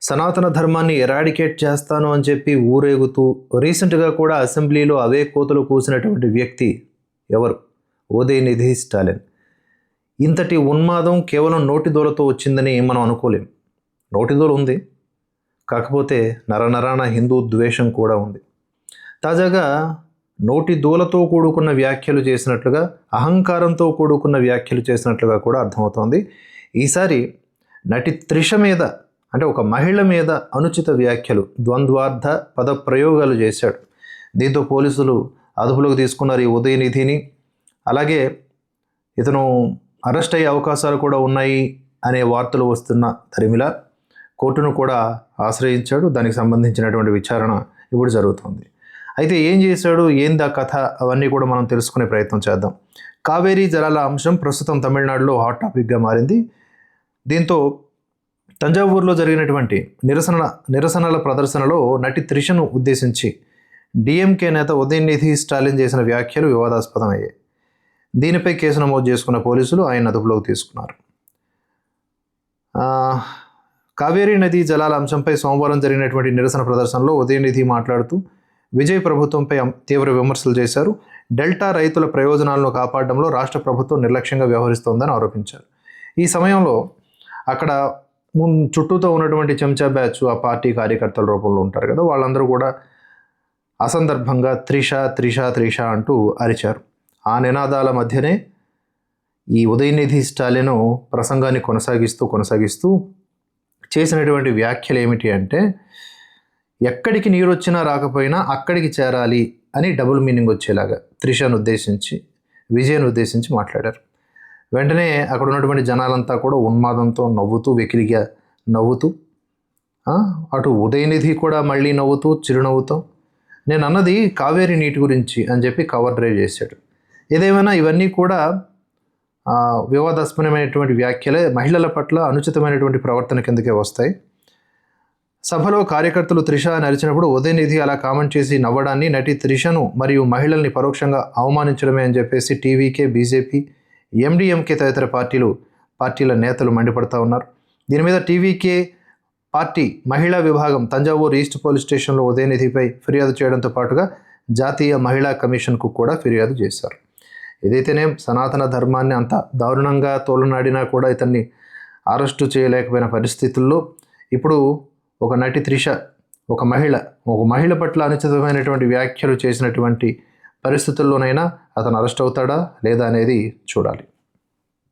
సనాతన ధర్మాన్ని ఎరాడికేట్ చేస్తాను అని చెప్పి ఊరేగుతూ రీసెంట్గా కూడా అసెంబ్లీలో అవే కోతలు కూసినటువంటి వ్యక్తి ఎవరు? ఉదయనిధి స్టాలిన్. ఇంతటి ఉన్మాదం కేవలం నోటిదోలతో వచ్చిందని మనం అనుకోలేం. నోటిదోలు ఉంది, కాకపోతే నరనరాన హిందూ ద్వేషం కూడా ఉంది. తాజాగా నోటి దూలతో కూడుకున్న వ్యాఖ్యలు చేసినట్లుగా, అహంకారంతో కూడుకున్న వ్యాఖ్యలు చేసినట్లుగా కూడా అర్థమవుతోంది. ఈసారి నటి త్రిష మీద, అంటే ఒక మహిళ మీద అనుచిత వ్యాఖ్యలు, ద్వంద్వార్థ పద ప్రయోగాలు చేశాడు. దీంతో పోలీసులు అదుపులోకి తీసుకున్నారు ఈ ఉదయనిధిని. అలాగే ఇతను అరెస్ట్ అయ్యే అవకాశాలు కూడా ఉన్నాయి అనే వార్తలు వస్తున్న తరిమిలా కోర్టును కూడా ఆశ్రయించాడు. దానికి సంబంధించినటువంటి విచారణ ఇప్పుడు జరుగుతుంది. అయితే ఏం చేశాడు, ఏందా కథ, అవన్నీ కూడా మనం తెలుసుకునే ప్రయత్నం చేద్దాం. కావేరీ జలాల అంశం ప్రస్తుతం తమిళనాడులో హాట్ టాపిక్గా మారింది. దీంతో తంజావూరులో జరిగినటువంటి నిరసనల ప్రదర్శనలో నటి త్రిషను ఉద్దేశించి డిఎంకే నేత ఉదయనిధి స్టాలిన్ చేసిన వ్యాఖ్యలు వివాదాస్పదమయ్యాయి. దీనిపై కేసు నమోదు చేసుకున్న పోలీసులు ఆయన అదుపులోకి తీసుకున్నారు. కావేరీ నదీ జలాల అంశంపై సోమవారం జరిగినటువంటి నిరసన ప్రదర్శనలో ఉదయనిధి మాట్లాడుతూ విజయ్ ప్రభుత్వంపై తీవ్ర విమర్శలు చేశారు. డెల్టా రైతుల ప్రయోజనాలను కాపాడడంలో రాష్ట్ర ప్రభుత్వం నిర్లక్ష్యంగా వ్యవహరిస్తోందని ఆరోపించారు. ఈ సమయంలో అక్కడ చుట్టూతో ఉన్నటువంటి చెంచా బ్యాచ్, ఆ పార్టీ కార్యకర్తల రూపంలో ఉంటారు కదా, వాళ్ళందరూ కూడా అసందర్భంగా త్రిష త్రిష త్రిష అంటూ అరిచారు. ఆ నినాదాల మధ్యనే ఈ ఉదయనిధి స్టాలిన్ ప్రసంగాన్ని కొనసాగిస్తూ చేసినటువంటి వ్యాఖ్యలు ఏమిటి అంటే, ఎక్కడికి నీరు వచ్చినా రాకపోయినా అక్కడికి చేరాలి అని డబుల్ మీనింగ్ వచ్చేలాగా త్రిషను ఉద్దేశించి, విజయ్ను ఉద్దేశించి మాట్లాడారు. వెంటనే అక్కడ ఉన్నటువంటి జనాలంతా కూడా ఉన్మాదంతో నవ్వుతూ, వెకిలిగా నవ్వుతూ, అటు ఉదయనిధి కూడా మళ్ళీ నవ్వుతూ, చిరునవ్వుతో, నేను అన్నది కావేరీ నీటి గురించి అని చెప్పి కవర్ డ్రైవ్ చేశాడు. ఏదేమైనా ఇవన్నీ కూడా వివాదాస్పదమైనటువంటి వ్యాఖ్యలే, మహిళల పట్ల అనుచితమైనటువంటి ప్రవర్తన కిందకే వస్తాయి. సభలో కార్యకర్తలు త్రిష అని అరిచినప్పుడు ఉదయనిధి అలా కామెంట్ చేసి నవ్వడాన్ని నటి త్రిషను మరియు మహిళల్ని పరోక్షంగా అవమానించడమే అని చెప్పేసి టీవీకే, బీజేపీ, ఎండిఎంకే తదితర పార్టీల నేతలు మండిపడతా ఉన్నారు. దీని మీద టీవీకే పార్టీ మహిళా విభాగం తంజావూరు ఈస్ట్ పోలీస్ స్టేషన్లో ఉదయనిధిపై ఫిర్యాదు చేయడంతో పాటుగా జాతీయ మహిళా కమిషన్కు కూడా ఫిర్యాదు చేశారు. ఏదైతేనే సనాతన ధర్మాన్ని అంత దారుణంగా తోలనాడినా కూడా ఇతన్ని అరెస్టు చేయలేకపోయిన పరిస్థితుల్లో ఇప్పుడు ఒక నటి త్రిష, ఒక మహిళ పట్ల అనుచితమైనటువంటి వ్యాఖ్యలు చేసినటువంటి పరిస్థితుల్లోనైనా అతను అరెస్ట్ అవుతాడా లేదా అనేది చూడాలి.